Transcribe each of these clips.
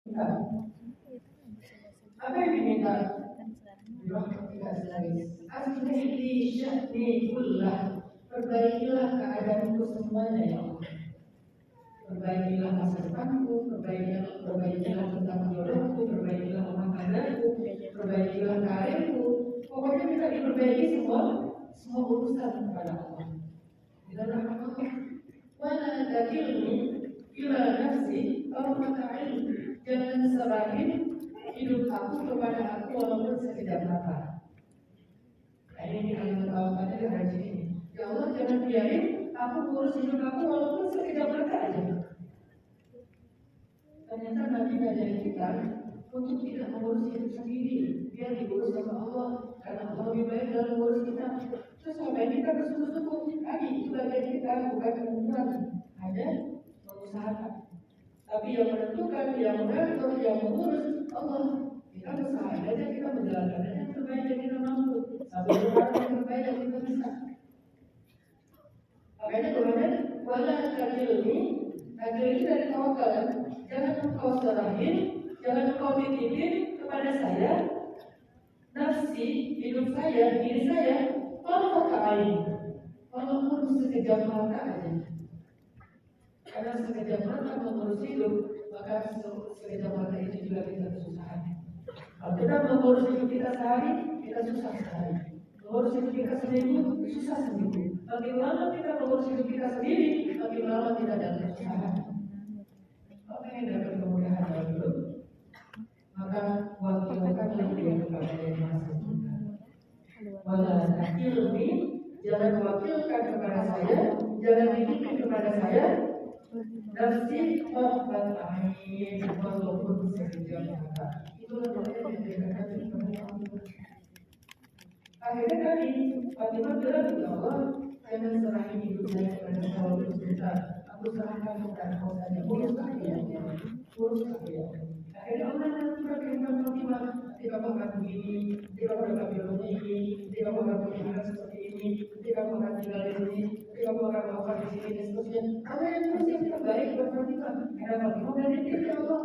Apa yang diminta? Birahmatika astaghis. Aslih li sya'ni kullah. Perbaikilah keadaanku semuanya ya Allah. Perbaikilah masa depanku, perbaikilah tentang jodohku, perbaikilah rumah tanggaku, perbaikilah karirku. Pokoknya kita diperbaiki semua urusan kepada Allah. Kita rahmatullah. Wala takilni ila nafsi tarfata ain. Jangan serahin hidup aku kepada aku walaupun sekejap mata. Nah, ini kalimat tawakalnya di haji ini. Ya Allah, jangan biarin aku ngurus hidup aku walaupun sekejap mata aja. Ternyata Nabi ngajarin kita untuk tidak mengurus hidup sendiri, biar diurus sama Allah, karena Allah lebih baik dalam mengurus kita. Terus sampai kita bersungguh-sungguh, tadi itu bagian kita bukan kemungkinan, hanya mengusahakan. Tapi yang menentukan, yang mengatur, yang mengurus Allah. Kita berusaha aja, kita menjalankan yang terbaik yang kita mampu, sampai berharap yang terbaik yang kita bisa. Makanya kemudian wala takilni, takil ini dari tawakal. Jangan engkau serahin, jangan engkau titipin kepada saya nafsi, hidup saya, diri saya, walaupun sekejap mata aja. Karena sekejap mata mengurus hidup, maka sekejap mata itu juga kita kesusahan. Kalau kita mengurus hidup kita sehari, kita susah sehari. Mengurus hidup kita seminggu, susah seminggu. Makin lama kita mengurus hidup kita sendiri, makin lama kita dalam kesusahan. Apa yang dapat kemudahan dalam hidup? Maka wakilkanlah dia kepada yang Maha Sempurna. Wala takilni, jangan wakilkan kepada saya, jangan titipin kepada saya nafsi tarfat ain, walaupun sekejap mata. Itulah doa yang dikatakan kepada Allah. Akhirnya tadi Fatimah bilang kepada Allah, jangan serahin hidup saya kepada Allah sebentar. Aku serahkan kepada Allah saja. Urus kalian. Akhirnya Allah nanti berkata Fatimah, jika kamu akan begini, jika kamu dapat ilmu ini, jika kamu akan berjalan seperti ini, jika kamu akan tinggal di sini, jika kamu akan melakukan di sini dan seterusnya. Allah yang terus yang terbaik buat Fatimah. Karena Fatimah dari diri Allah.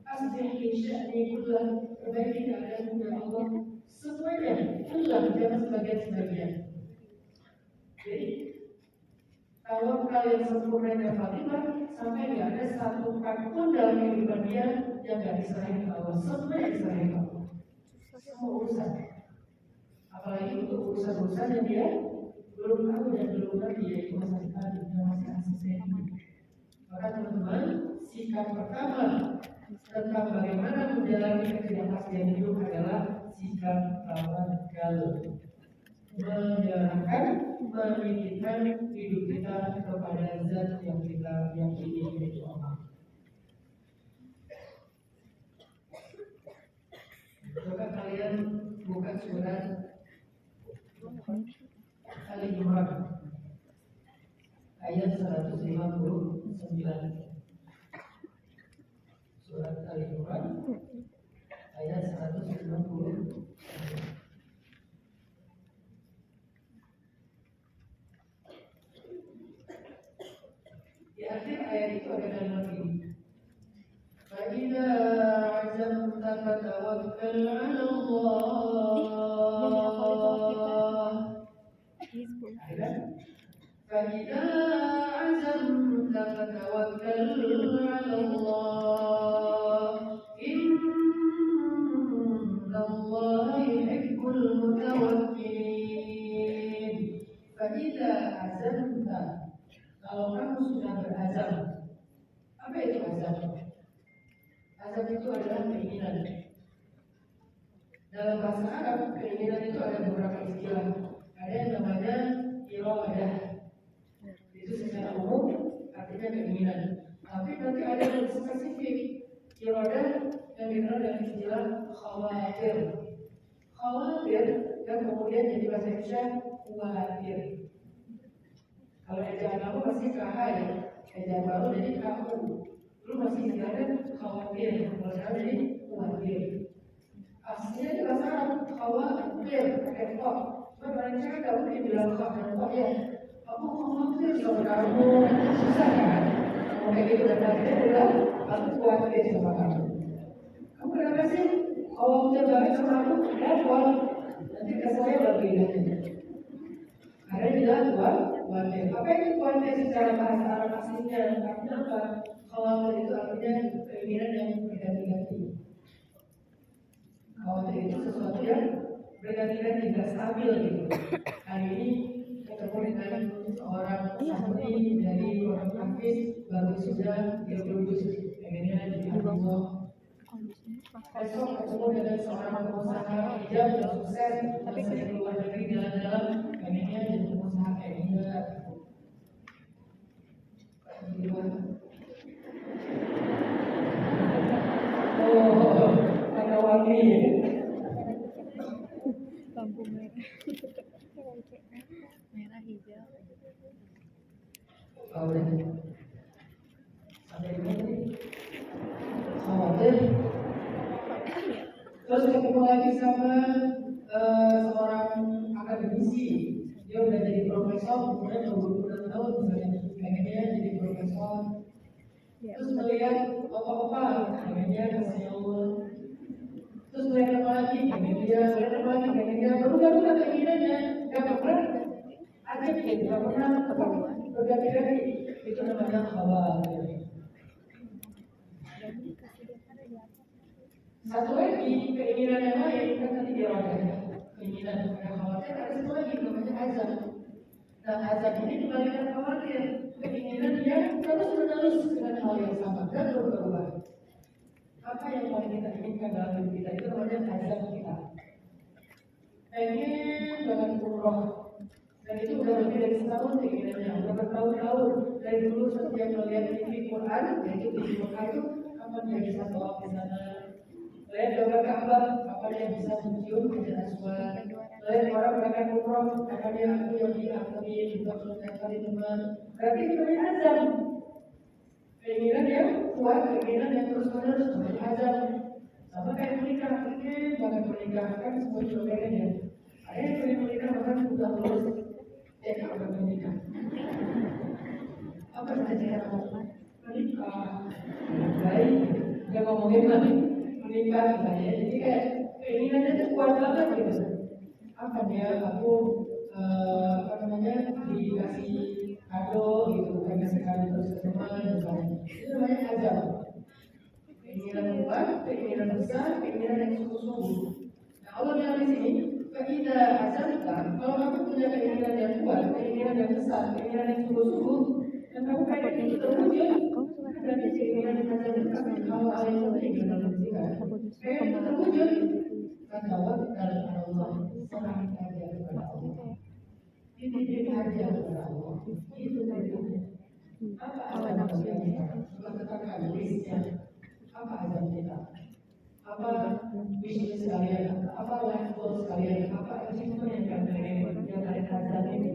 Aslih li sya'ni kullah, perbaiki keadaanmu ya Allah. Semuanya, kullah, jangan sebagian-sebagian. Jadi tawakal yang sempurna dari Fatimah sampai tidak ada satu part pun dalam kehidupan dia yang tidak diserahin ke Allah. Semuanya diserahin ke Allah. Semua urusan. Apalagi untuk urusan-urusan yang dia belum tahu dan belum ngerti, yaitu masa depan yang masih asisten. Maka teman-teman, sikap pertama tentang bagaimana menjalani ketidakpastian hidup adalah sikap tawakal. Menjalankan, menitipkan hidup kita kepada zat yang kita yakini, yaitu Allah. Coba kalian buka surat Ali Imran ayat 159. Surat Ali Imran ayat 159. Di akhir ayat itu ada kalimat ini. Fa'idza 'azamta fatawakkal 'ala Allah. Fa'idza 'azamta fatawakkal 'ala Allah. Innallaha yuhibbul mutawakkilin. Fa'idza 'azamta, kalau kamu sudah berazam. Apa itu azam? Azam itu adalah keinginan. Dalam bahasa Arab, keinginan itu ada beberapa istilah. Ada yang namanya iradah. Itu secara umum artinya keinginan. Tapi nanti ada yang spesifik. Iradah yang dikenal dengan istilah khawatir. Khawatir yang kemudian jadi bahasa Indonesia khawatir. Kalau ejaan kamu masih KH ya, ejaan baru jadi kamu. Lu masih istilahnya khawatir, kalau sekarang jadi khawatir. Aslinya di bahasa Arab khawatir, pakai kok. Cuma Indonesia kan gak mungkin bilang kok dan kok ya. Aku khawatir sama kamu, susah kan? Mau kayak gitu dan akhirnya bilang, aku khawatir sama kamu. khawatir. Apa itu khawatir secara bahasa Arab aslinya? Artinya apa? Khawatir itu artinya keinginan yang berganti-ganti. Khawatir itu sesuatu yang berganti-ganti, tidak stabil gitu. Hari ini ketemu dengan seorang santri dari Pondok Hafiz baru sudah 30 juz, pengennya jadi hafizah. Besok ketemu dengan seorang pengusaha hijab yang sukses, tapi saya keluar negeri jalan-jalan, pengennya jadi pengusaha kayak dia. Oh, ada wangi. Lampu merah. Merah hijau. Oh, udah. Sampai di mana nih? Khawatir. Terus ketemu lagi sama seorang akademisi. Dia udah jadi profesor, kemudian 26 tahun misalnya, pengennya jadi profesor. Terus melihat opa-opa, pengennya kasih Allah. Terus melihat apa lagi, pengen dia, melihat apa lagi, pengen dia. Berubah-ubah keinginannya, gak pernah ada gitu, gak pernah berganti-ganti. Itu namanya khawatir. Satu lagi keinginan yang lain kan tadi dia wajahnya keinginan yang khawatir, ada satu lagi namanya azab. Nah azab ini kebalikan khawatir, keinginan yang terus-menerus dengan hal yang sama dan berubah-ubah. Apa yang mau kita inginkan dalam hidup kita itu namanya azab kita. Pengen banget umroh, dan itu udah lebih dari setahun keinginannya, udah bertahun-tahun. Dari dulu setiap melihat TV Quran, yaitu di Mekah itu kapan dia bisa bawa ke sana. Lihat gambar Ka'bah, kapan dia bisa mencium Hajar Aswad. Lihat orang berangkat umroh, kapan dia aku yang diakui juga selesai kali teman. Berarti itu namanya azab. Keinginan yang kuat, keinginan yang terus-menerus namanya azab. Sama kayak menikah, ini banget menikah kan semua juga pengen ya. Ada yang pengen menikah bahkan sudah lulus, udah menikah. Apa saja menikah? Baik, nggak ngomongin lagi. Menikah misalnya, jadi kayak keinginannya itu kuat banget gitu. Apa dia aku dikasih kado gitu, bukan kasih kado terus ke teman misalnya. Itu namanya azab. Keinginan kuat, keinginan besar, keinginan yang sungguh-sungguh. Nah Allah bilang di sini, ketika azabta, kalau kamu punya keinginan yang kuat, keinginan yang besar, keinginan yang sungguh-sungguh, dan kamu pengen itu terwujud, berarti keinginan yang azabta hal-hal yang penting dalam hidup kita. Pengen itu terwujud, kan jawab dalam Allah, serahkan saja kepada Allah. Titipin aja kepada Allah. Itu berikutnya. Apa azab kita? Setelah katakan listnya. Apa azab kita? Apa bisnis sekalian? Apa life goal sekalian? Apa achievement yang kalian pengen? Yang kalian azab ini?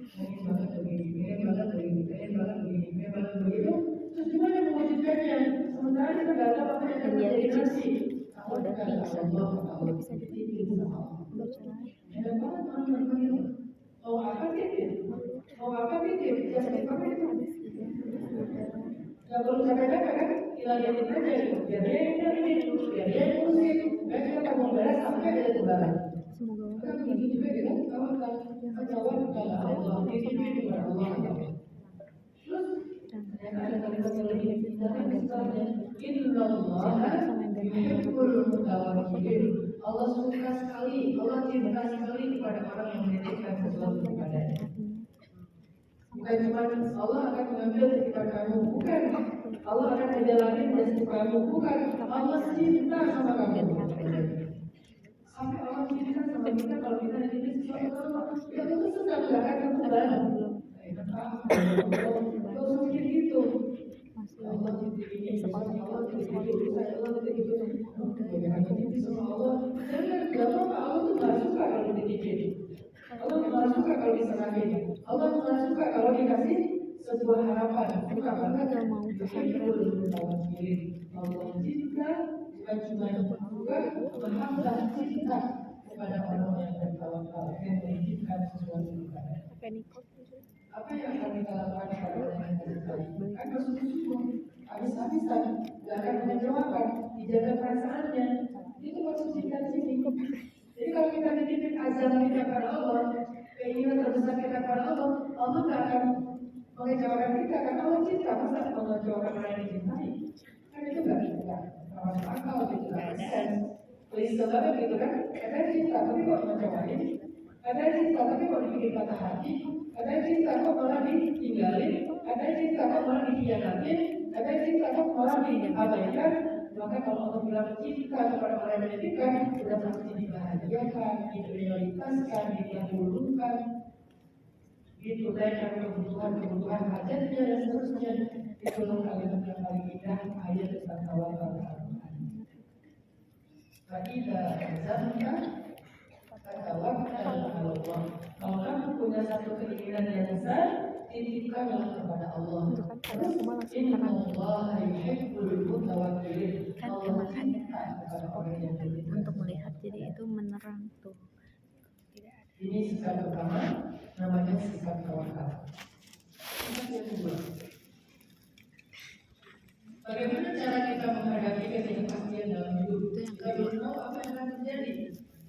Pengen banget begini, pengen banget begini, pengen banget begini, pengen banget begitu. Terus gimana mewujudkannya? Sementara kita nggak tahu apa yang akan terjadi nanti. Kalau kita nggak Allah, Allah titipin sama Allah. Ada banget orang-orang itu. Mau apa titip? Mau apa titip? Jangan dipakai itu. Gak perlu capek-capek kan? Ilahiatin aja gitu. Biar dia yang nyari dulu, biar dia yang ngurusin. Biar kita mau beres sampai ada lebaran. Kan begitu juga dengan kawan-kawan. Kawan kalau Allah titipin kepada Allah. Terus ternyata ada kalimat yang lebih tapi misalnya Innallaha yuhibbul mutawakkilin. Allah suka sekali, Allah cinta sekali kepada orang yang menitipkan sesuatu kepadanya. Bukan cuma Allah akan mengambil titipan kamu, bukan. Allah akan menjalani jasa kamu, bukan. Allah cinta sama kamu. Sampai Allah cinta sama kita kalau kita nitipin sesuatu, ya itu sudah tidak akan kembali. Kalau mikir gitu, Allah titipin ini, Allah titipin itu, Allah titipin itu. Jangan titipin sama Allah. Jangan nggak apa-apa, Allah tuh nggak suka kalau dititipin. Allah nggak suka kalau diserahin. Allah nggak suka kalau dikasih sebuah harapan. Suka banget. Allah cinta bukan cuma juga mahabbah cinta kepada orang yang bertawakal dan menitipkan sesuatu kepada. Apa yang akan kita lakukan pada orang yang bertawakal? Kan bersungguh-sungguh, habis-habisan, nggak akan mengecewakan, dijaga perasaannya. Itu maksud kita di sini. Jadi kalau kita nitipin azab kita kepada Allah, keinginan terbesar kita kepada Allah, Allah nggak akan masa mengecewakan orang yang dicintai? Kan itu nggak masuk akal, gitu nggak make sense. Klise banget gitu kan? Katanya cinta tapi kok mengecewain? Katanya cinta tapi kok dibikin patah hati? Katanya cinta kok malah ditinggalin? Katanya cinta kok malah dikhianatin? Katanya cinta kok malah diabaikan? Maka kalau Allah bilang cinta kepada orang yang menyedihkan, sudah pasti dibahagiakan, diprioritaskan, didahulukan, ditunaikan kebutuhan hajatnya dan seterusnya. Itulah kalimat yang paling indah ayat tentang tawakal. Fa'idha azamta fatawakkal 'ala Allah. Kalau kamu punya satu keinginan yang besar, titipkanlah kepada Allah. Terus innallaha yuhibbul mutawakkilin. Kan Allah emang ada cinta kepada orang yang bertakwa. untuk melihat, jadi itu menerang tuh. Tidak ada. Ini sikap pertama, namanya sikap tawakal. Sikap yang kedua, bagaimana cara kita menghadapi ketidakpastian dalam hidup? Kita belum tahu apa yang akan terjadi.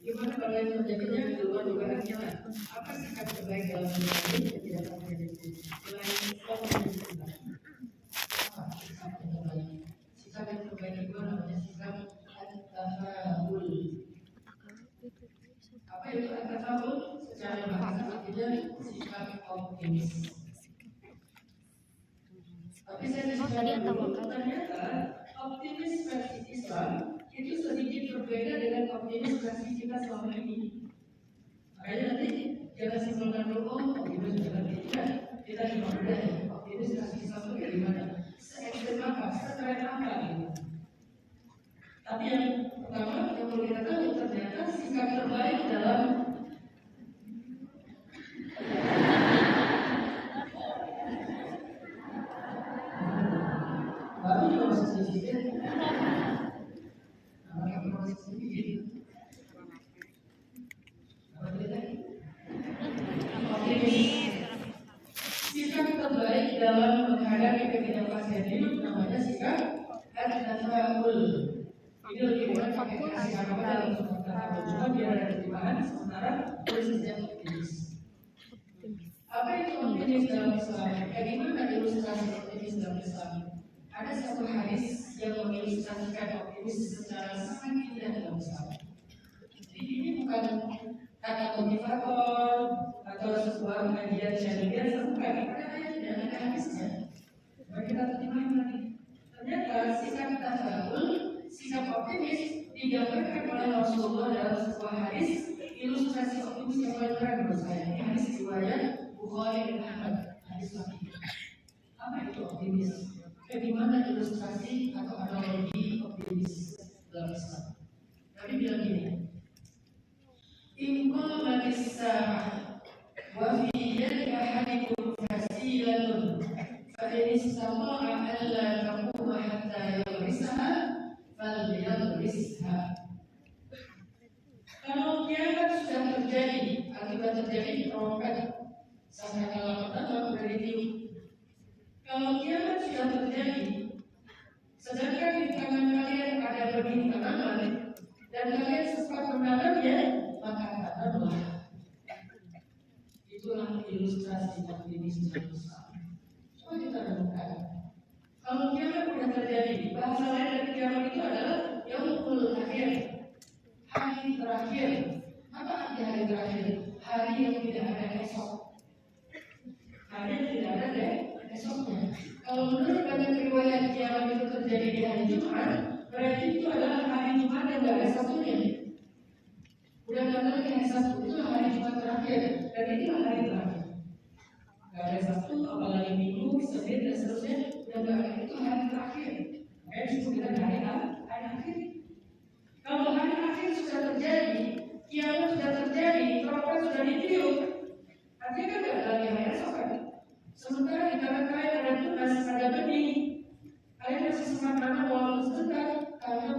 Gimana kalau yang terjadinya di luar dugaan kita? Apa sikap terbaik dalam menghadapi ketidakpastian itu? Selain kita apa sikap yang terbaik? Sikap yang terbaik itu namanya sikap at-tafa'ul. Apa itu at-tafa'ul? Secara bahasa artinya sikap optimis. Tapi saya ternyata optimis versi Islam itu sedikit berbeda dengan optimis versi kita selama ini. Makanya nanti jangan simpulkan dulu, optimis jangan tidak. Kita cuma beda optimis versi Islam itu kayak gimana? Se-ekstrem apa? Se-keren apa gitu. Tapi yang pertama yang perlu kita tahu ternyata sikap terbaik dalam baru juga masih sedikit. Apa masih sedikit? Apa lagi? Optimis. Sikap terbaik dalam menghadapi ketidakpastian hidup namanya sikap at-tafa'ul. Ini lebih mudah pakai sikap apa dalam tafa'ul. Cuma biar ada ketimbangan sementara tulisnya optimis. Apa itu optimis dalam Islam? Bagaimana ilustrasi optimis dalam Islam? Ada satu hadis yang mengilustrasikan optimis secara sangat indah dalam Islam. Jadi ini bukan kata motivator atau sebuah kajian syariah, bukan. Ada ayatnya, ada hadisnya. Mari kita terjemahkan lagi. Ternyata sikap tafa'ul, sikap optimis digambarkan oleh Rasulullah dalam sebuah hadis. Ilustrasi optimis yang paling keren menurut saya. Ini hadis riwayat Bukhari dan Ahmad, hadis sahih. Apa itu optimis? Bagaimana ilustrasi atau analogi optimis dalam Islam? Kami bilang gini, Inqal manisah wa fi yadi ahadikum fasilatun fa in istata'a alla taquma hatta yurisaha falyadrisha. Kalau kiamat sudah terjadi, akibat terjadi perokat sangkakala pertama dari tiup. Kalau kiamat sudah terjadi, sedangkan di tangan kalian ada benih tanaman dan kalian sempat menanamnya, maka tanamlah. Itulah ilustrasi optimis dalam Islam. Coba kita renungkan. Kalau kiamat sudah terjadi, bahasa lain dari kiamat itu adalah yaumul akhir, hari terakhir. Apa arti hari terakhir? Hari yang tidak ada esok. Hari yang tidak ada esoknya. Kalau menurut banyak riwayat kiamat itu terjadi di hari Jumat, berarti itu adalah hari Jumat yang tidak ada Sabtunya. Udah nggak ada lagi hari Sabtu, itu hari Jumat terakhir, dan inilah hari terakhir. Nggak ada Sabtu, apalagi Minggu, Senin dan seterusnya, udah nggak ada, itu hari terakhir. Makanya disebut kita hari akhir. Kalau hari akhir sudah terjadi, kiamat sudah terjadi, trompet sudah ditiup, artinya kan nggak ada lagi hari esok kan? Sementara di tangan kalian ada tunas, ada benih, kalian masih sempat tanam walaupun sebentar, karena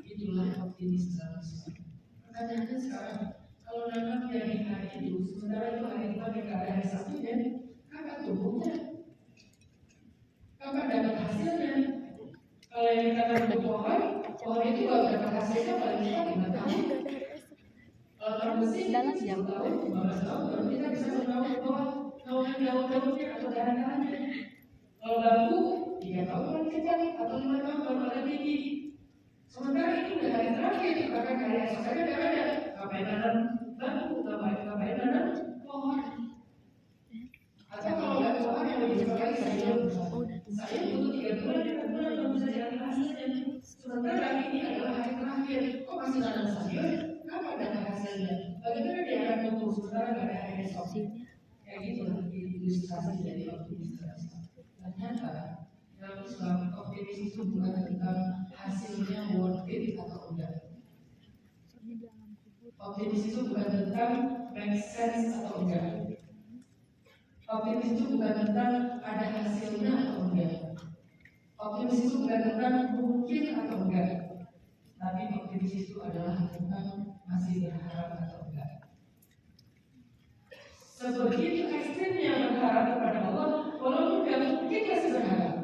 itulah optimis dalam Islam. Pertanyaannya sekarang, kalau nanam dari hari itu, sementara itu hari Jumat yang ada hari Sabtunya, kapan tumbuhnya? Kapan dapat hasilnya? Kalau yang ditanam di pohon itu kalau dapat hasilnya paling cepat 5 tahun. Kalau tanam mesin, 10 tahun, 15 tahun, baru kita bisa menaruh di bawah naungan daun-daunnya atau dahan-dahannya. Kalau bambu 3 tahun baru kecap atau 5 tahun baru ada biji. Sementara ini udah hari terakhir, bahkan hari esok saja nggak ada. Ngapain nanam bambu, ngapain nanam pohon? Atau kalau nggak pohon yang lebih cepat lagi saya butuh 3 bulan, 4 bulan baru bisa jadi hasilnya. Sementara ini adalah hari terakhir, kok masih nanam sayur? Kapan ada hasilnya? Bagaimana dia akan tumbuh sementara nggak ada hari esok? Kayak gitu nanti ilustrasi dari optimisme. Ternyata dalam Islam optimis itu bukan tentang hasilnya worth it atau enggak. Optimis itu bukan tentang make sense atau enggak. Optimis itu bukan tentang ada hasilnya atau enggak. Optimis itu bukan tentang mungkin atau enggak. Tapi optimis itu adalah tentang masih berharap atau enggak. Sebegitu ekstrimnya berharap kepada Allah, walaupun tidak mungkin masih berharap.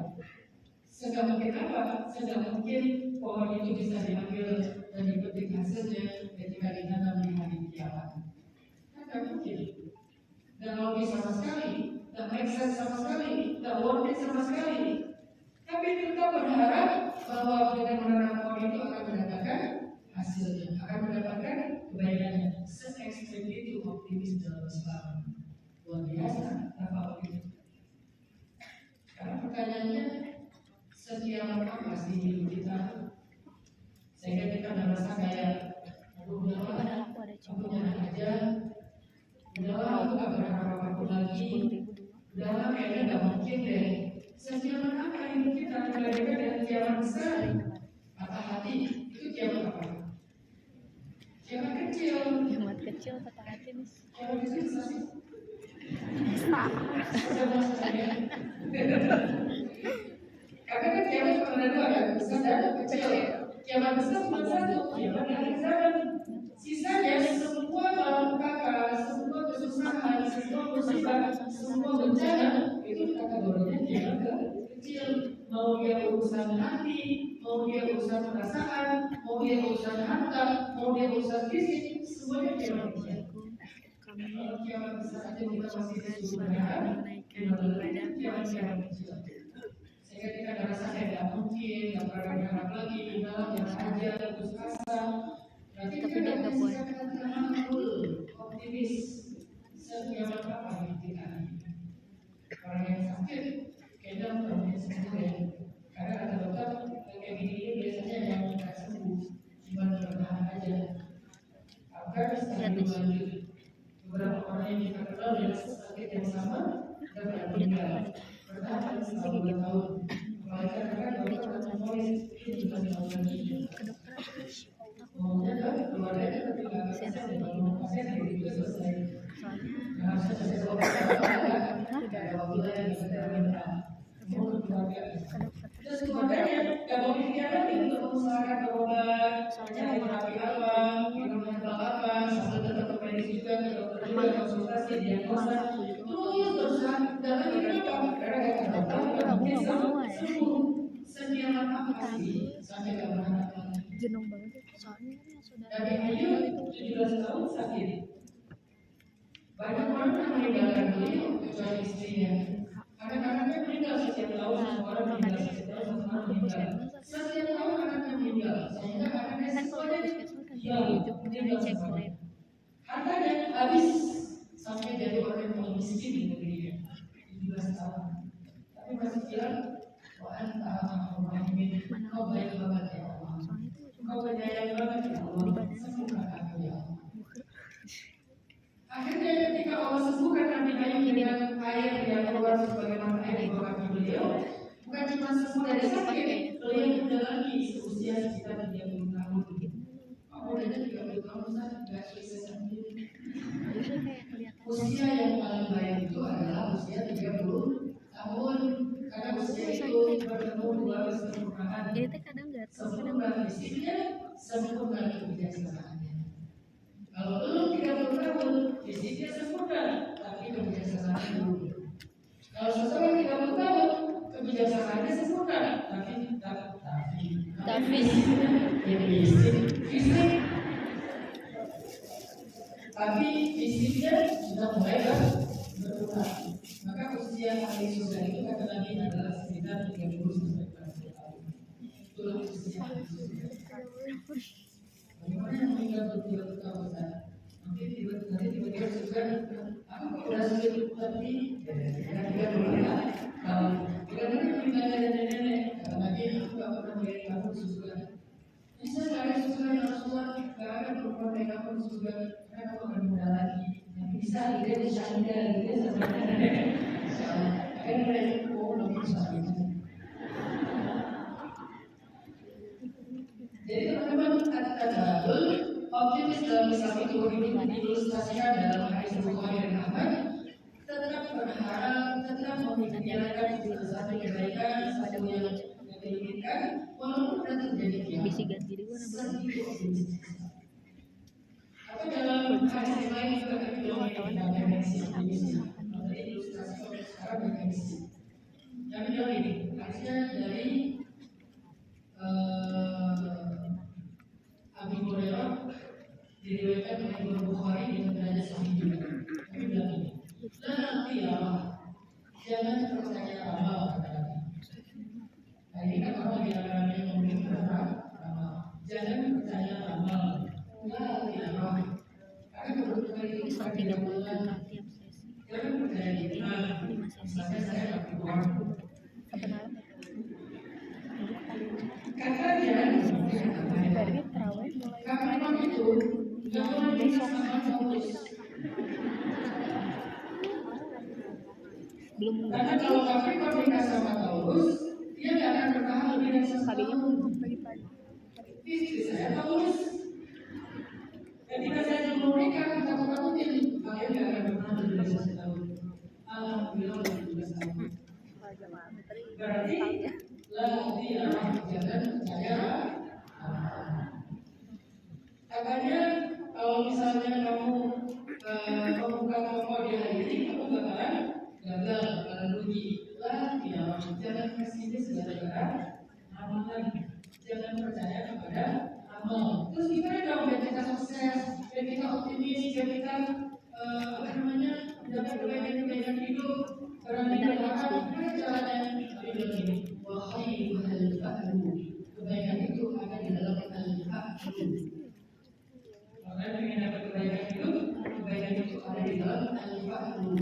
Segala mungkin apa? Segala mungkin pohon itu bisa diambil dan dipetik hasilnya ketika ditanam di hari kiamat. Tidak mungkin. Dan logis sama sekali, dan make sense sama sekali, dan worth it sama sekali. Tapi kita berharap bahwa dengan menanam pohon itu akan mendapatkan hasilnya, akan mendapatkan kebaikannya. Se-ekstrim itu optimis dalam Islam. Luar biasa, apa optimis? Karena pertanyaannya, setiap apa sih hidup kita? Sehingga kita merasa kayak, aduh udahlah, aku nyerah aja. Udahlah, aku gak berharap apapun lagi. Udahlah, kayaknya gak mungkin deh. Setiap apa hidup kita dibandingkan dengan kiamat besar? Patah hati, itu kiamat apa? Kiamat kecil. Kiamat kecil patah hati nih. Kiamat kecil bisa sih. Karena kan kiamat cuma ada 2, ada besar dan kecil. Kiamat besar cuma 1, kiamat akhir zaman. Sisanya semua malapetaka, semua kesusahan, semua musibah, semua bencana itu kategorinya kiamat kecil. Mau dia urusan hati, mau dia urusan perasaan, mau dia urusan harta, mau dia urusan fisik, semuanya kiamat kecil. Kalau kiamat besar aja kita masih disuruh berharap, gimana kiamat kecil? Sehingga kita merasa kayak gak mungkin, gak pernah berharap lagi, udahlah jangan aja, putus asa. Berarti kita gak bisa katakan optimis. Sekiamat apa hidup kita ini? Orang yang sakit, kayaknya orang yang sembuh ya. Karena kata dokter, kayak gini biasanya yang gak sembuh, cuma bertahan aja. Agar stadium lanjut. Beberapa orang yang kita kenal yang sakit yang sama dan meninggal bertahan selama 2 tahun. Karena dokter akan menulis ini juga tahun lagi. Maunya kan keluarganya ketika pasien dan pasien itu selesai. Karena saya selesai ada waktu lagi kita minta mau keluarga. Terus keluarganya nggak mau pikir lagi untuk mengusahakan berobat, cari terapi apa, minum herbal apa, sambil tetap ke medis juga, ke dokter juga, konsultasi, diagnosa. Terus berusaha dan lagi kenapa? Karena kata dokter nggak mungkin sembuh. Sekian apa sih sampai nggak berharap lagi? Jenuh banget soalnya kan yang sudah Dari Ayu 17 tahun sakit. Banyak orang yang meninggalkan beliau kecuali istrinya. Anak-anaknya meninggal setiap tahun, semua orang meninggal setiap tahun, semua orang meninggal. Setiap tahun anaknya meninggal, sehingga anaknya semuanya meninggal semua. Hartanya habis sampai jadi orang yang paling miskin di negerinya. 17 tahun. Tapi masih bilang, wah anta alhamdulillah, kau baik banget ya Allah. Kau penyayang banget ya Allah. Sembuhkan aku ya Allah. Akhirnya ketika Allah sembuhkan Nabi Ayub dengan air yang keluar sebagaimana air di bawah kaki beliau, bukan cuma sembuh dari sakit, beliau muda lagi seusia sekitar 30 tahun. Mudanya 30 tahun saja nggak sukses sendiri. Usia yang paling baik itu adalah usia 30 tahun, karena usia itu bertemu 2 kesempurnaan. Sempurna fisiknya, sempurna kebijaksanaannya. Kalau belum 30 tahun, fisiknya sempurna, tapi kebijaksanaannya belum. Kalau setelah 30 tahun, kebijaksanaannya sempurna, tapi fisik, tapi fisiknya sudah mulai berkurang. Maka usia ahli surga itu kata Nabi adalah Bagaimana yang meninggal tiba-tiba besar? Nanti tiba-tiba juga, aku kok udah sakit tapi kita dulu ya. Bila mana meninggal nenek-nenek, lagi aku gak pernah melihat kamu di surga. Bisa gak ada surga yang Rasulullah? Gak ada perempuan yang kamu di surga, karena kamu akan muda lagi. Tapi bisa dia bisa sampai nenek. Akhirnya mereka lebih besar itu. Jadi teman-teman kata-kata optimis dalam Islam itu diilustrasikan dalam hadis Bukhari dan Ahmad. Tetap berharap, tetap memikirkan sesuatu kebaikan, sesuatu yang kita inginkan, walaupun nanti terjadi kiamat. Sedikit optimis. Apa dalam hadis yang lain juga kami bilang definisi optimis. Jadi ilustrasi sampai sekarang definisi. Yang bilang ini, hadisnya dari Abu Hurairah diriwayatkan oleh Imam Bukhari dengan derajat sahih juga. Kami bilang ini, jangan percaya ramal. Nah ini kan orang di antara yang memiliki ramal. Jangan percaya ramal. Karena kebetulan itu sebagai gambaran. Jangan percaya iman. Misalnya saya pakai uang. Katanya, kapan itu jangan sama Paulus. Karena kalau Capricorn nikah sama Paulus, dia tidak akan bertahan lebih dari 1 tahun. Istri saya Paulus. Ketika saya belum nikah, takut-takutin kalian tidak akan bertahan lebih dari 1 tahun. Alhamdulillah lebih dari 12 tahun. Berarti jangan percaya. Katanya kalau misalnya kamu membuka toko di hari ini, kamu bakalan gagal, bakalan rugi. Jangan pesimis gara-gara amalan. Jangan percaya kepada amal. Terus gimana dong biar kita sukses, biar kita optimis, biar kita dapat kebaikan-kebaikan hidup, berani berharap. Gimana caranya? Tapi bilang ini, wahai al-fa'lu, kebaikan itu ada di dalam al-fa'lu. Makanya ingin dapat kebaikan itu ada di dalam al-fa'lu.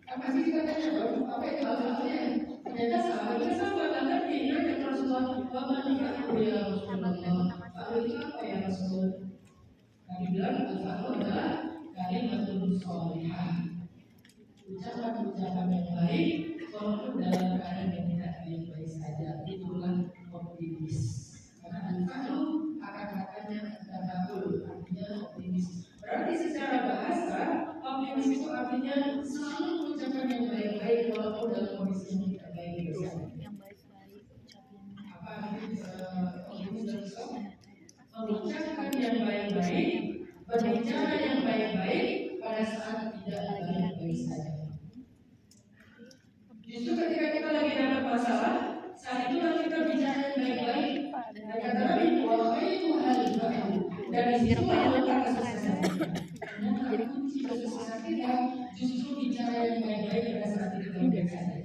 Apa sih kita tanya dong? Apa itu al-fa'lunya? Ternyata sahabatnya sama, karena dia yang Rasulullah, Bapak nikah ya Rasulullah. Fa'lu itu apa ya Rasul? Kami bilang al-fa'lu adalah kalimatul sholihah. Ucapan-ucapan yang baik, walaupun dalam keadaan yang tidak baik saja. Itulah optimis. Karena al-fa'lu kata-katanya tadabur, artinya optimis. Berarti secara bahasa, optimis itu artinya selalu mengucapkan yang baik-baik walaupun dalam kondisi yang tidak baik biasanya. Apa artinya optimis dalam Islam? Mengucapkan yang baik-baik, berbicara yang baik-baik pada saat tidak baik-baik saja. Justru ketika kita lagi dapat masalah, saat itulah kita bicara yang baik-baik. Dan kata Nabi, wahai Tuhan, dan disitulah letak kesuksesan. Jadi kunci kesuksesan kita justru bicara yang baik-baik pada saat kita baik-baik saja.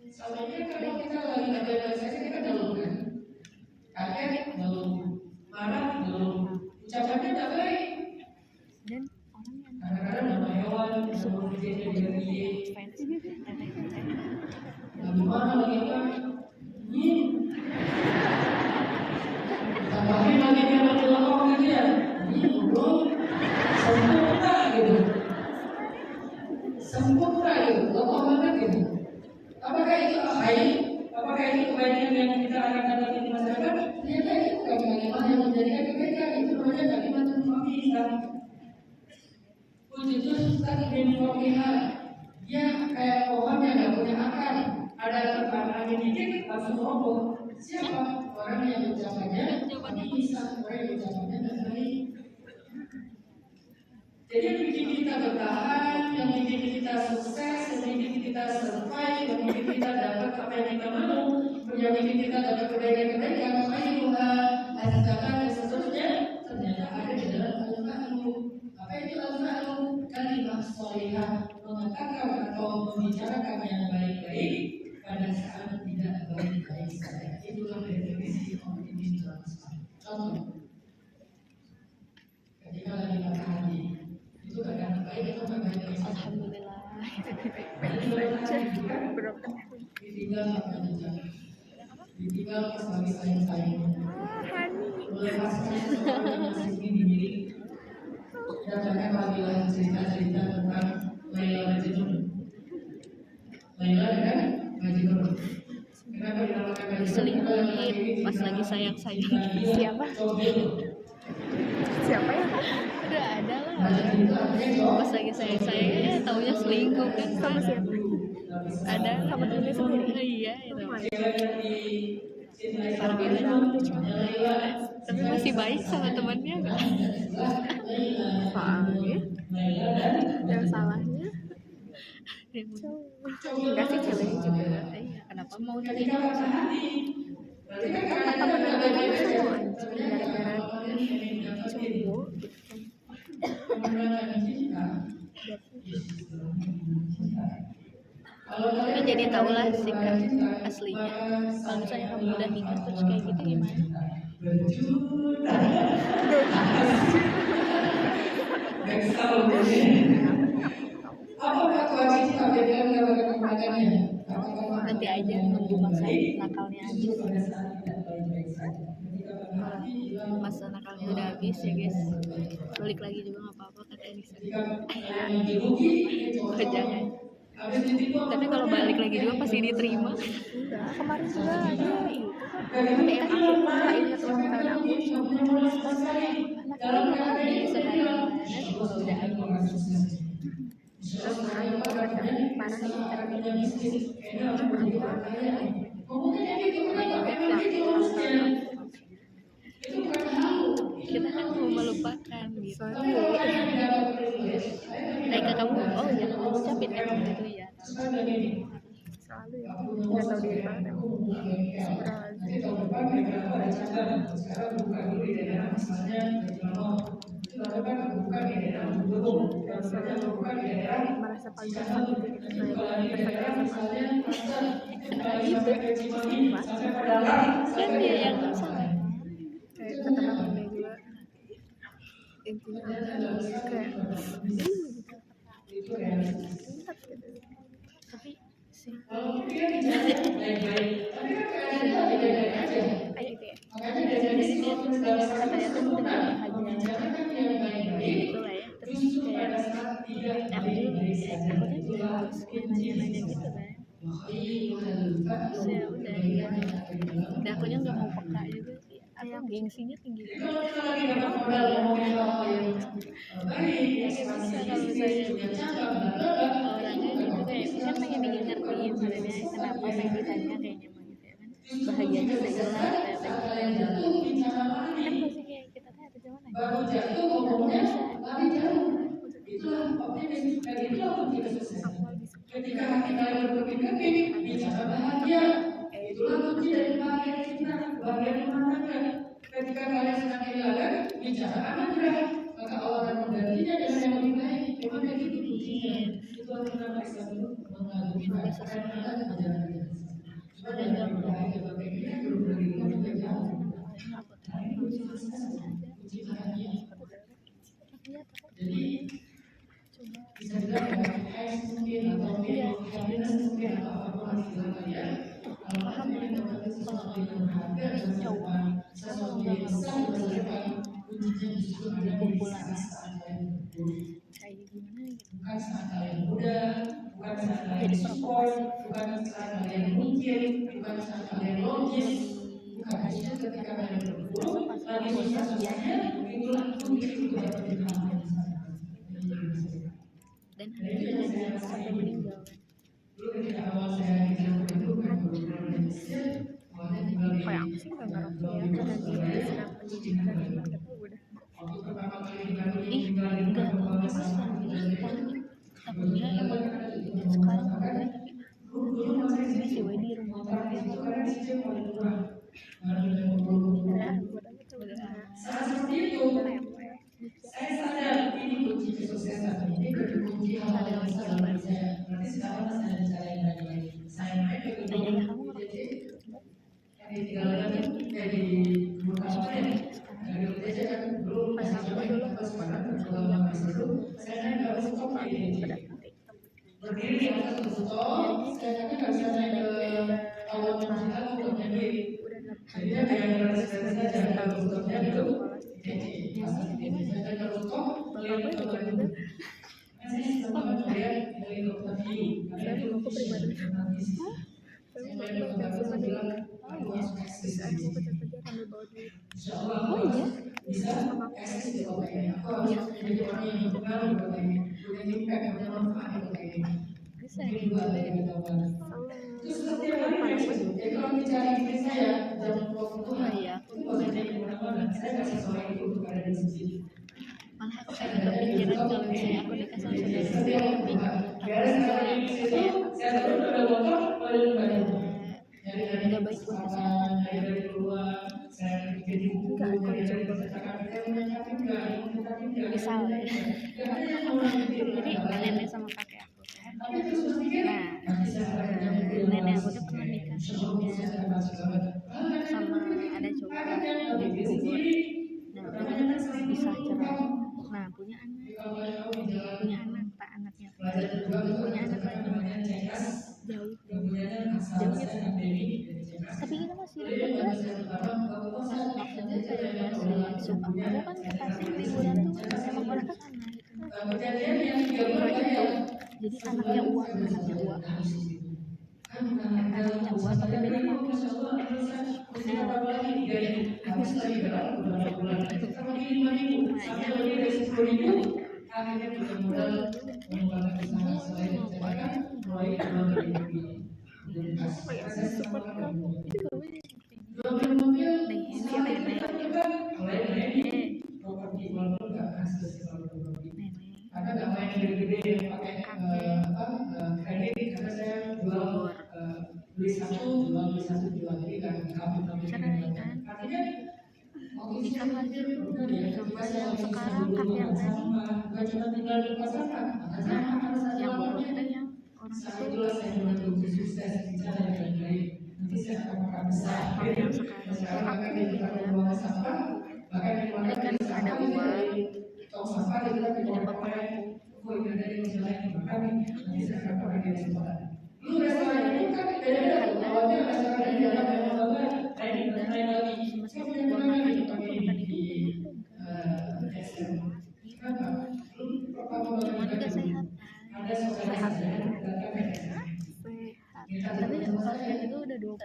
Selama ini kalau kita lagi baik-baik saja, kita ngeluh kan? Kaget, ngeluh. Marah, ngeluh. Ucapannya tak baik. Kadang-kadang nama hewan, ngeluh kejadian dia. Gimana lagi kan? Tambahin lagi dia lagi lengkap gitu ya. Belum sempurna gitu. Sempurna gitu, lengkap banget gitu. Apakah itu baik? Apakah itu kebaikan yang kita akan dapat di masyarakat? Ternyata itu bukan kalimat yang menjadikan kebaikan. Itu namanya kalimat Islam. Puji Tuhan kita dia kayak pohon yang nggak punya akar. Ada tempat angin dikit langsung roboh. Siapa? Orang yang ucapannya bisa, orang yang ucapannya tidak baik. Jadi yang bikin kita bertahan, yang bikin kita sukses, yang bikin kita survive, yang bikin kita dapat apa yang kita mau, yang bikin kita dapat kebaikan-kebaikan, azakan dan seterusnya, ternyata ada di dalam al-fa'lu. Apa itu al-fa'lu? Kalimat sholihah, mengatakan atau membicarakan yang baik-baik pada saat tidak baik-baik saja. Itulah melepaskan seseorang yang masih ingin dimiliki. Dapatkan panggilan cerita-cerita tentang Laila Majnun. Laila dengan Majnun. Kenapa dinamakan Majnun? Diselingkuhin pas lagi sayang-sayang. Siapa? Siapa ya? Udah ada lah. Majnun itu artinya cowok. Pas lagi sayang-sayangnya taunya selingkuh kan. Sama siapa? Ada Sama temennya sendiri? Oh, iya itu. Tapi masih baik sama temannya nggak? Soalnya yang salahnya enggak sih, ceweknya juga. Iya, kenapa mau Ketika terima? patah hati, berarti kan karena Temen-temen ada gue banyak sama yang anjing gara-gara cowok gitu kan. memenangkan cinta. Tapi jadi tahulah sikap aslinya. Kalau misalnya kamu udah nikah terus kayak gitu gimana? Apakah kewajiban KPPN mendapatkan kemenangannya? Nanti aja nunggu masa nakalnya aja. Masa nakalnya udah habis ya guys, balik lagi juga nggak apa-apa kata Elisa. Oh, jangan. Tapi kalau balik lagi juga pasti diterima. Enggak, kemarin juga ada itu kan DM aku nggak ingat ulang tahun aku. Jadi sekarang mana kalau udah habis. Terus aku parah nih karena Kita kan mau melupakan gitu. soalnya Kayak kamu, oh ya kamu ucapin kan gitu ya. selalu ya nggak tahu diri banget emang. Merasa paling tersakiti gitu kayak tersakiti sama Kan dia yang salah. kayak kata temennya juga intinya kayak Tapi sih kayak gitu ya. jadi dia tuh katanya tuh dengan bahagia gitu lah ya. Terus kayak aku juga harus nanya-nanya gitu kan. Terus ya udah akunya nggak mau peka juga sih. Kayak gengsinya tinggi banget. Kalau saya orangnya gitu kayak kan pengen ngertiin sebenarnya kenapa pengen ditanya kayaknya mah gitu ya kan. Bahagianya udah hilang kayak kan pasti kayak kita tuh harus gimana ya? Ketika hati kalian berkeping-keping, bicara bahagia. Itulah kunci dari bahagia kita, bahagia rumah tangga. Ketika kalian sedang kehilangan, bicara anugerah. Maka Allah akan menggantinya dengan yang lebih baik. Memang kayak gitu kuncinya. Itu yang kita periksa dulu mengagumi kita. Karena kita ada perjalanan. Cuma jangan bahagia bahagia belum lagi juga jauh. Kunci bahagia. Jadi bisa dibilang mungkin atau mungkin atau apapun istilah kalian. Kalau kalian sesuatu yang berharga dan cowok sesuatu yang besar kuncinya justru ada di saat kalian kayak gimana gitu. bukan saat kalian muda, bukan saat kalian support, bukan saat kalian mikir, bukan saat kalian logis, bukan hanya ketika kalian berguru lagi susah-susahnya itulah kunci untuk dapetin hal yang besar. Dan hatinya jangan sampai meninggal. Dulu ketika awal saya dibilang itu kan Indonesia awalnya tinggal di kayak aku sih nggak ngerti ya karena dia bisa pendidikan cuma kita udah waktu pertama kali di Bandung Ih, tinggal di enggak rumah tahu sama takutnya emang sekarang udah dulu masih di masih we di rumah karena itu karena di situ paling murah baru dengan udah buat apa tuh udah saat seperti itu saya sadar ini kunci kesuksesan ini kunci hal yang besar bagi saya berarti sekarang saya ada cara yang lain saya main ke gedung yang ditinggalkan kayak di Burkina ya dari UTC kan belum masih coba dulu saya naik ke rooftop di berdiri di atas rooftop saya nggak bisa naik ke awan kita untuk nyendiri Jadi dia dengan referensi saja kalau untuknya itu Oh iya, bisa eksis di kota ini. Aku harus menjadi orang yang berpengaruh di kota ini, punya impact, punya manfaat di kota ini. bisa Mungkin dua dari kita banget. Terus setiap hari jadi kalau bicara istri saya jam 20 Oh iya, itu nggak usah jadi kemana-mana. Saya kasih sama ibu untuk ada di sini. malah aku pengen kepikiran kalau misalnya aku nikah sama saudara Setiap sendiri, tapi beres sekali di situ, saya terus udah motor, paling banyak. nggak baik buat kesehatan. Dari keluar, saya bikin buku, dari Misal ya. Jadi nenek sama kakek aku kan, nenek aku tuh pernah nikah sebelumnya sama ada cowok di Bogor. Nah mereka tuh kan bisa cerai. Nah punya anak tak anaknya punya anak lagi jauh gitu. Tapi kita masih deket kan, maksudnya kayak masih suka. Aku kan pasti liburan tuh emang mereka kan jadi anaknya uang tapi beda Karena nggak main gede-gede yang pakai kredit, karena saya jual beli satu jual, jadi nggak cerai kan. artinya Nikah lagi sama yang sekarang kakek tadi, bukan cuma tinggal di pasangan, yang Bogor itu yang orang saya itu jelas saya menunggu sukses bicara yang baik. Nanti saya akan makan besar. kalau yang sekarang aku Kalau buang sampah, bahkan di mana kan ada uang tong sampah kita jadi buang bapak pakai dari misalnya yang makan, nanti saya akan pakai di restoran. Lu restoran itu kan beda-beda. Awalnya restoran yang jalan memang banget, lain lagi. Saya punya kenangan itu di kenapa? Lu pertama cuma juga sehat ada sehat sehat. Tapi pas itu udah 20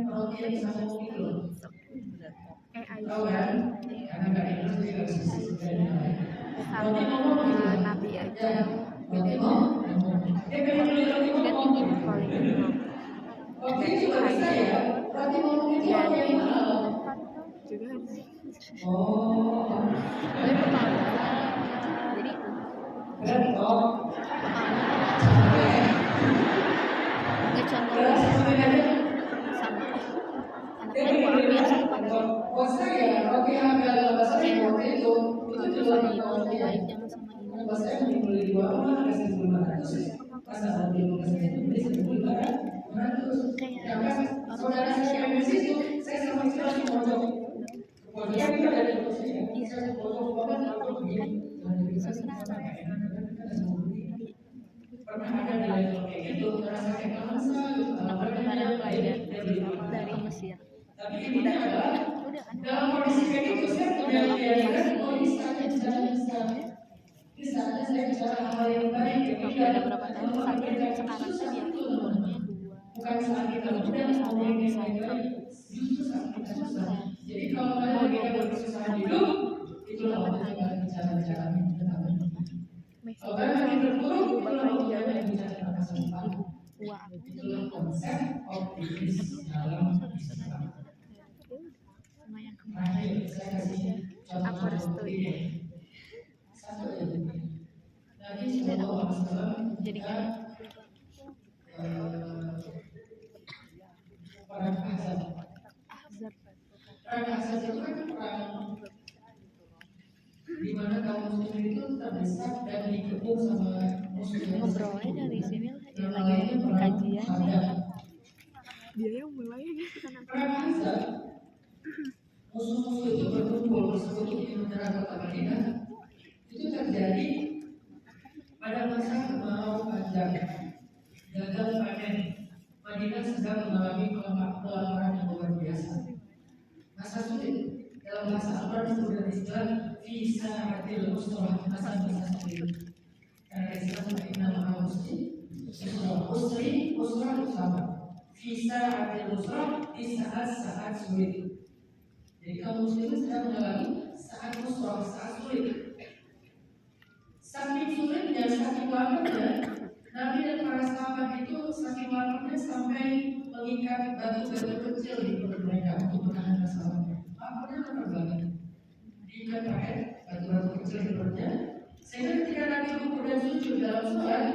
Odi Aisyah sama Nabi aja beda kan ini paling juga tapi pertama jadi ngecontoh sama anaknya orang biasa baik jangan sama ini dari Mesir udah kan dalam kondisi kayak gitu saya punya keyakinan kondisi di saatnya saya bicara hal yang baik udah berapa tahun sekarang tuh dia umurnya 2 bukan saat kita muda ngomong yang baik justru saat kita susah. Jadi kalau kalian lagi ada kesusahan hidup itulah waktu kita bicara-bicara kalau kalian lagi terpuruk itulah waktu kita bicara masalah itulah konsep optimis dalam sama yang kemarin aku restui jadi kan perang Ahzab. Perang Ahzab itu kan perang di mana kaum muslim itu terdesak dan dikepung sama musuh. ngobrolnya dari sini lagi kajian dia yang mulai karena perang Ahzab musuh-musuh itu berkumpul bersekutu di utara kota Madinah. Itu terjadi pada masa kemarau panjang, gagal panen. Madinah sedang mengalami pelamaran yang luar biasa. Masa sulit dalam bahasa Arab disebut istilah visa adil usrah, masa sulit. Karena istilah nama usri usrah itu sama. Visa adil usrah di saat sulit. Jadi kaum muslimin sedang mengalami saat usrah, saat sulit. Saking sulitnya, saking lamanya, Nabi dan para sahabat itu saking lamanya sampai mengikat batu-batu kecil di perut mereka untuk menahan masalahnya. Apanya lama banget? Diikat pakai batu-batu kecil di perutnya. Sehingga ketika Nabi rukuk dan sujud dalam sholat,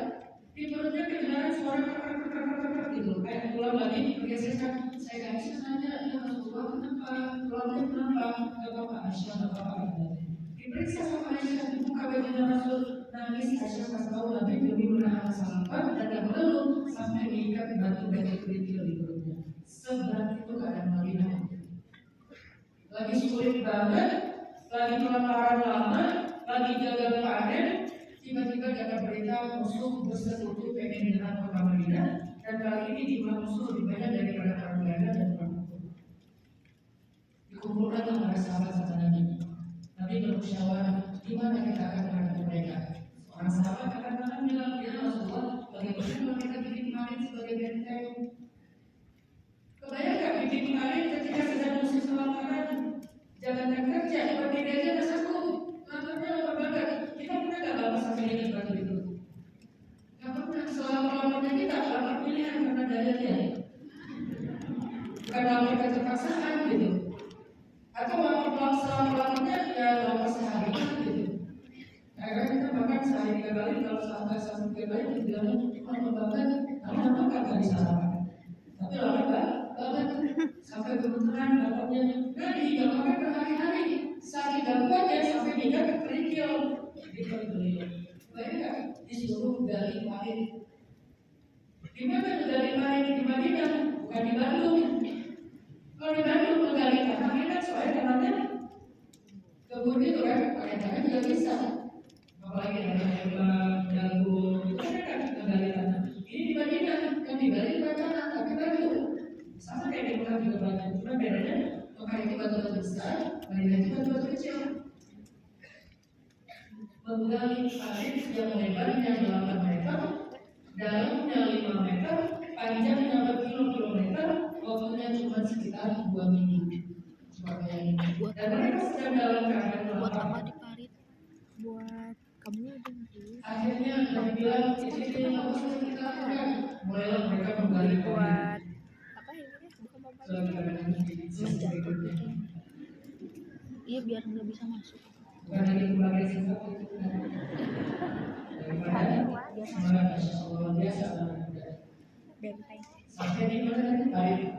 di perutnya kedengaran suara kakak gitu. Kayak ulang lagi bergeserkan. Saya nggak bisa nanya, ya Rasulullah kenapa? Tulangnya kenapa? Gak apa-apa, Aisyah gak apa-apa. Diperiksa sama Aisyah, dibuka bajunya Rasul, nangis. Aisyah kasih tahu Nabi demi menahan sampah dan gak mengeluh sampai mengikat batu-batu kerikil di perutnya. Seberat itu keadaan Madinah. Lagi sulit banget, lagi kelaparan lama, lagi gagal panen, tiba-tiba dapat berita musuh bersekutu pengen menyerang kota Madinah, dan kali ini jumlah musuh lebih banyak daripada perang Belanda dan perang Hukum. Dikumpulkan para sahabat sama Nabi. Nabi bermusyawarah, gimana kita akan menghadapi mereka? Orang sahabat kadang-kadang bilang, ya Rasulullah, bagaimana kita bikin panen sebagai benteng? Kebayang gak bikin panen ketika sedang musim kelaparan? Jangan kerja, berdiri aja udah sanggup. Laparnya lapar banget. Kita pernah gak lapar sampai ingat batu itu? Gak pernah. Selama-lamanya kita lapar pilihan karena dayanya. Bukan lapar keterpaksaan gitu. Atau lapar selama-lamanya ya lapar sehari gitu. Karena kita makan sehari 3 kali, kalau sampai 3 kali kita bilang lapar banget. Karena makan gak bisa lapar. Tapi lapar banget. Sampai kebetulan laparnya Nabi gak makan berhari-hari. Saking gangguannya sampai hingga kerikil. Bayangkan disuruh gali parit. Di mana gali parit? Di Madinah, bukan di Bandung. Kalau di Bandung menggali tanah enak, soalnya tanahnya kebun itu kan, pakai tanah juga bisa. Apalagi ada herbal, jagung, itu kan menggali tanah. Ini di Madinah, yang digali bukan tanah, tapi batu. Sama kayak di Mekah juga batu, cuma bedanya Mekah itu batu-batu besar, Madinah itu batu-batu kecil. Menggali parit yang lebarnya 8 meter, dalamnya 5 meter, panjangnya berkilo-kilometer, waktunya cuma sekitar 2 minggu. Coba bayangin. Dan mereka sedang dalam keadaan lapar. Buat apa di parit? Buat kamu udah ngerti. Akhirnya mereka bilang, ini apa sudah kita lakukan? Mulailah mereka menggali parit. Buat apa ini? Bukan menjatuh. Iya biar nggak bisa masuk. Bukan lagi berbagai sifat itu kan. Daripada semangat Masya Allah biasa. Benteng. Sampai di mana parit